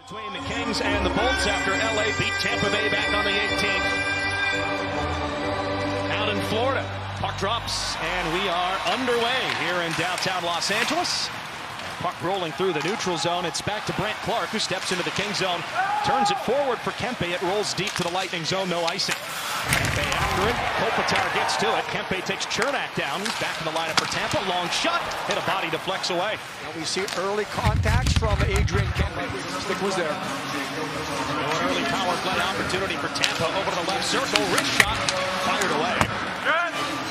Between the Kings and the Bolts after LA beat Tampa Bay back on the 18th. Out in Florida, puck drops, and we are underway here in downtown Los Angeles. Puck rolling through the neutral zone. It's back to Brant Clark, who steps into the Kings zone, turns it forward for Kempe. It rolls deep to the Lightning zone, no icing. Kempe after it. Kopitar gets to it. Kempe takes Chernak down. He's back in the lineup for Tampa. Long shot. Hit a body, deflects away. And we see early contacts from Adrian Kempe. Stick was there. An early power play opportunity for Tampa over to the left circle. Wrist shot. Fired away.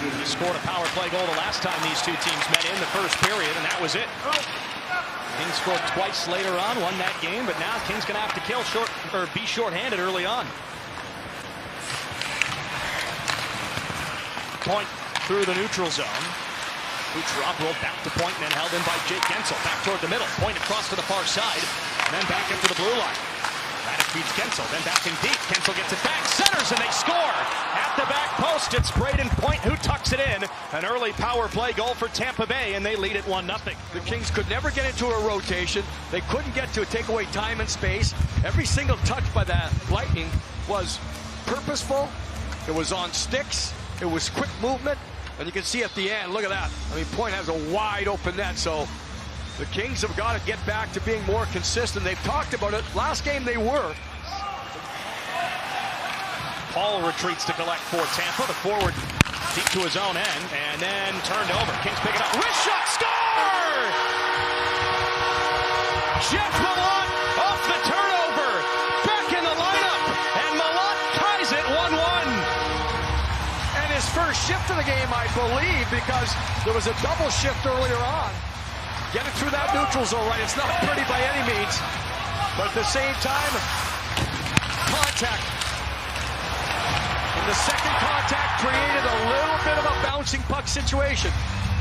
He scored a power play goal the last time these two teams met in the first period, and that was it. Kings scored twice later on, won that game, but now Kings gonna have to be short-handed early on. Point through the neutral zone. Kucherov rolled back to Point and then held in by Gage Goncalves. Back toward the middle. Point across to the far side, and then back into the blue line. Radek feeds Goncalves, then back in deep. Goncalves gets it back, centers, and they score! At the back post, it's Brayden Point who tucks it in. An early power play goal for Tampa Bay, and they lead it 1-0. The Kings could never get into a rotation. They couldn't get to it, take away time and space. Every single touch by that Lightning was purposeful. It was on sticks. It was quick movement. And you can see at the end, look at that. I mean, Point has a wide open net, so the Kings have got to get back to being more consistent. They've talked about it. Last game they were. Paul retreats to collect for Tampa. The forward deep to his own end, and then turned over. Kings pick it up. Wrist shot, score! Jeff Malott off the turnover. Back in the lineup, and Malott ties it 1-1. And his first shift of the game, I believe, because there was a double shift earlier on. Get it through that neutral zone, right? It's not pretty by any means, but at the same time, contact. And the second contact created a little bit of a bouncing puck situation.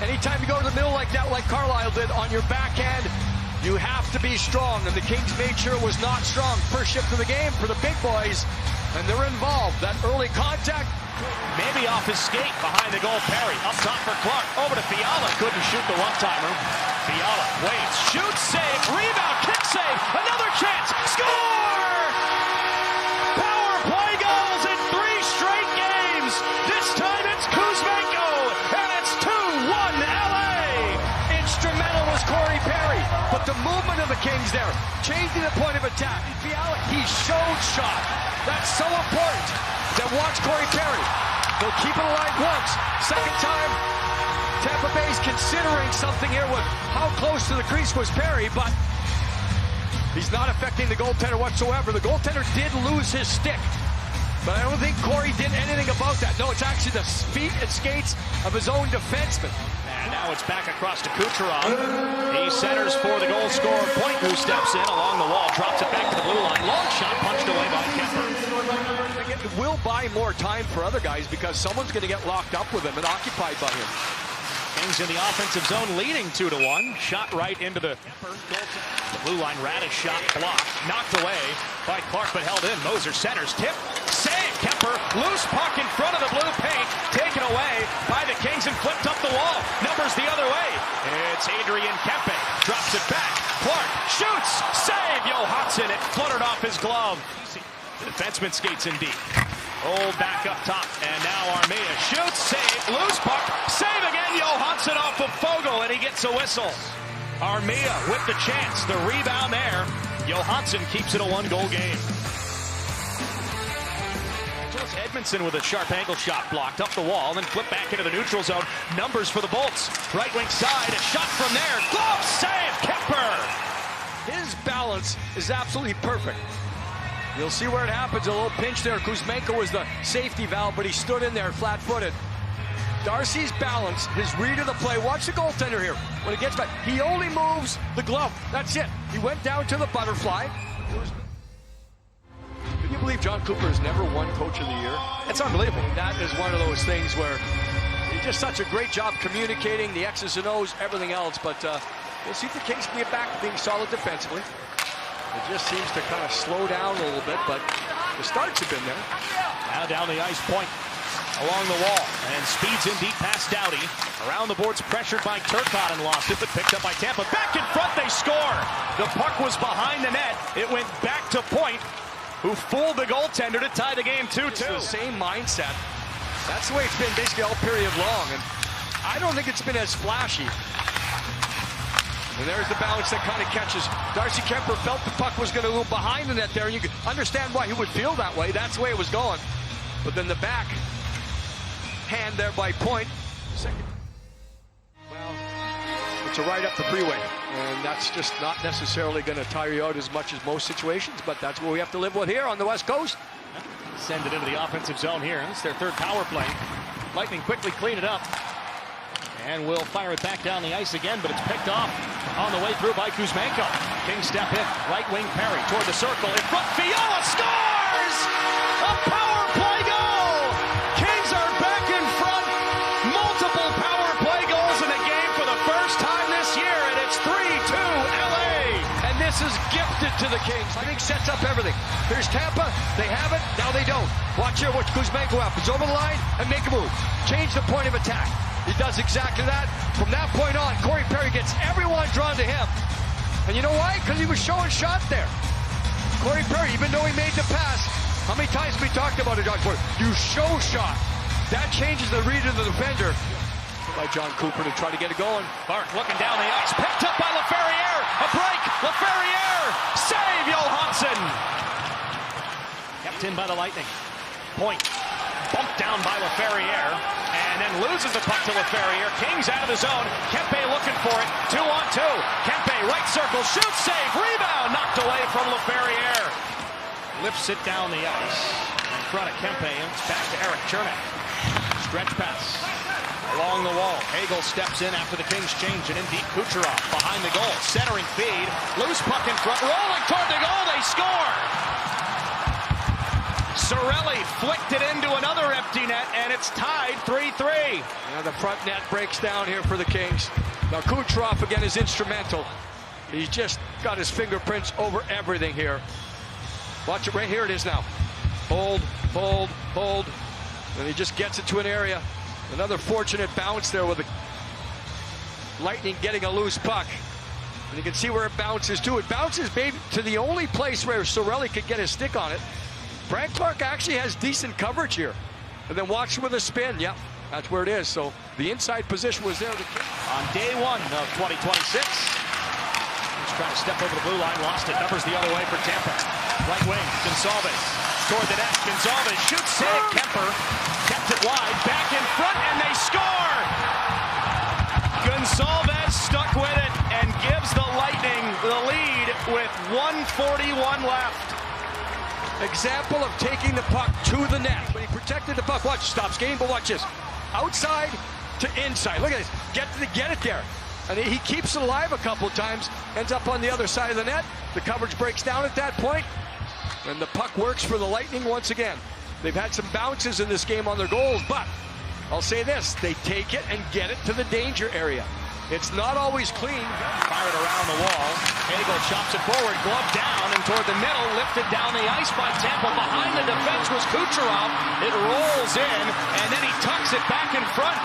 Anytime you go to the middle like that, like Carlisle did on your backhand, you have to be strong, and the Kings made sure it was not strong. First shift of the game for the big boys, and they're involved. That early contact. Maybe off his skate behind the goal. Perry up top for Clark. Over to Fiala. Couldn't shoot the one-timer. Fiala waits, shoots, save, rebound, kick save. Another chance. Score! Power play goals in 3 straight games. This time it's Kuzmenko, and it's 2-1 LA. Instrumental was Corey Perry, but the movement of the Kings there, changing the point of attack. Fiala, he showed shot. That's so important. Then watch Corey Perry. They'll keep it alive once. Second time, Tampa Bay's considering something here with how close to the crease was Perry, but he's not affecting the goaltender whatsoever. The goaltender did lose his stick, but I don't think Corey did anything about that. No, it's actually the feet and skates of his own defenseman. And now it's back across to Kucherov. He centers for the goal scorer, Point, who steps in along the wall, drops it back to the blue line. Long shot punched away by Kemper. It will buy more time for other guys because someone's going to get locked up with him and occupied by him. Kings in the offensive zone leading 2-1. Shot right into the blue line. Radish shot blocked. Knocked away by Clark, but held in. Moser centers. Tip. Save. Kemper. Loose puck in front of the blue paint. Taken away by the Kings and flipped up the wall. Numbers the other way. It's Adrian Kempe. Drops it back. Clark shoots. Save. Johansson. It fluttered off his glove. The defenseman skates in deep. Rolled back up top, and now Armia shoots, save, loose puck, save again, Johansson off of Fogle, and he gets a whistle. Armia with the chance, the rebound there. Johansson keeps it a 1-goal game. Edmondson with a sharp angle shot blocked up the wall, then flipped back into the neutral zone. Numbers for the Bolts. Right wing side, a shot from there. Glove save, Kemper! His balance is absolutely perfect. You'll see where it happens, a little pinch there. Kuzmenko was the safety valve, but he stood in there flat-footed. Darcy's balance, his read of the play. Watch the goaltender here. When he gets back, he only moves the glove. That's it. He went down to the butterfly. Can you believe John Cooper has never won Coach of the Year? It's unbelievable. That is one of those things where he did such a great job communicating the X's and O's, everything else. But we'll see if the Kings can get back to being solid defensively. It just seems to kind of slow down a little bit, but the starts have been there. Now down the ice, Point. along the wall and speeds in deep past Doughty. Around the boards, pressured by Turcotte and lost it, but picked up by Tampa. Back in front, they score. The puck was behind the net. It went back to Point, who fooled the goaltender to tie the game 2-2. It's the same mindset. That's the way it's been basically all period long, and I don't think it's been as flashy. And there's the bounce that kind of catches. Darcy Kemper felt the puck was going to move behind the net there, and you could understand why he would feel that way. That's the way it was going. But then the back hand there by Point. Second. Well, it's a right up the freeway, and that's just not necessarily going to tire you out as much as most situations, but that's what we have to live with here on the West Coast. Send it into the offensive zone here. It's their third power play. Lightning quickly clean it up. And will fire it back down the ice again, but it's picked off on the way through by Kuzmenko. Kings step in, right wing Perry toward the circle. In front, Fiala scores! A power play goal! Kings are back in front. Multiple power play goals in the game for the first time this year, and it's 3-2 LA. And this is gifted to the Kings. I think sets up everything. Here's Tampa, they have it, now they don't. Watch here, watch Kuzmenko happens over the line and make a move. Change the point of attack. He does exactly that. From that point on, Corey Perry gets everyone drawn to him. And you know why? Because he was showing shot there. Corey Perry, even though he made the pass, how many times have we talked about it, John Corey? You show shot. That changes the read of the defender. By John Cooper to try to get it going. Clark looking down the ice, picked up by Laferriere. A break, Laferriere. Save Johansson. Kept in by the Lightning. Point bumped down by Laferriere. And then loses the puck to Laferriere. Kings out of the zone. Kempe looking for it. 2-on-2. Kempe, right circle, shoots, save, rebound, knocked away from Laferriere. Lifts it down the ice. In front of Kempe, and it's back to Eric Chernak. Stretch pass along the wall. Hagel steps in after the Kings change, and in deep Kucherov behind the goal. Centering feed. Loose puck in front. Rolling toward the goal. They score. Cirelli flicked it into another empty net, and it's tied 3-3. Now the front net breaks down here for the Kings. Now Kucherov again is instrumental. He's just got his fingerprints over everything here. Watch it right here. It is now. Hold, hold, hold. And he just gets it to an area. Another fortunate bounce there with the Lightning getting a loose puck. And you can see where it bounces to. It bounces maybe to the only place where Cirelli could get his stick on it. Frank Clark actually has decent coverage here. And then watch with a spin. Yep, that's where it is. So the inside position was there. On day 1 of 2026. He's trying to step over the blue line. Lost it. Numbers the other way for Tampa. Right wing, Goncalves. Toward the net. Goncalves shoots, save. Kemper kept it wide. Back in front, and they score! Goncalves stuck with it and gives the Lightning the lead with 1:41 left. Example of taking the puck to the net. When he protected the puck, watch, stops skating, but watch this. Outside to inside. Look at this. Get it there. And he keeps it alive a couple of times. Ends up on the other side of the net. The coverage breaks down at that point. And the puck works for the Lightning once again. They've had some bounces in this game on their goals, but I'll say this. They take it and get it to the danger area. It's not always clean. Fired around the wall. Hagel chops it forward, glove down, and toward the middle, lifted down the ice by Tampa. Behind the defense was Kucherov. It rolls in, and then he tucks it back in front.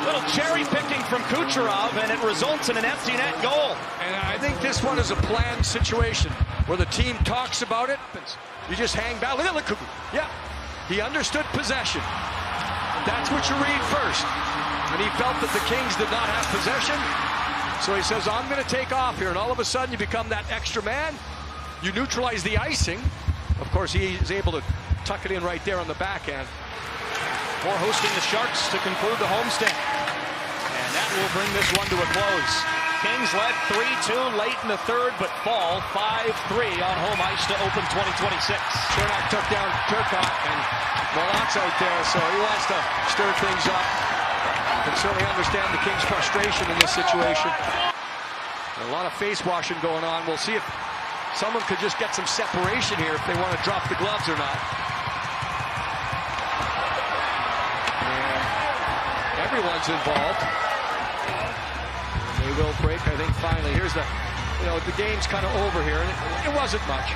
Little cherry picking from Kucherov, and it results in an empty net goal. And I think this one is a planned situation where the team talks about it. You just hang back. Look at Kucherov. Yeah, he understood possession. That's what you read first. And he felt that the Kings did not have possession. So he says, I'm going to take off here. And all of a sudden, you become that extra man. You neutralize the icing. Of course, he is able to tuck it in right there on the backhand. For hosting the Sharks to conclude the homestand. And that will bring this one to a close. Kings led 3-2 late in the third, but fall 5-3 on home ice to open 2026. Chernak took down Turcotte, and Malot's out there, so he wants to stir things up. You can certainly understand the Kings' frustration in this situation. A lot of face washing going on. We'll see if someone could just get some separation here if they want to drop the gloves or not. And everyone's involved. They will break, I think, finally. Here's the game's kind of over here. And it wasn't much.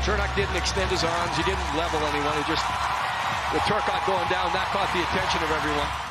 Chernak didn't extend his arms. He didn't level anyone. He just with Turcotte going down, that caught the attention of everyone.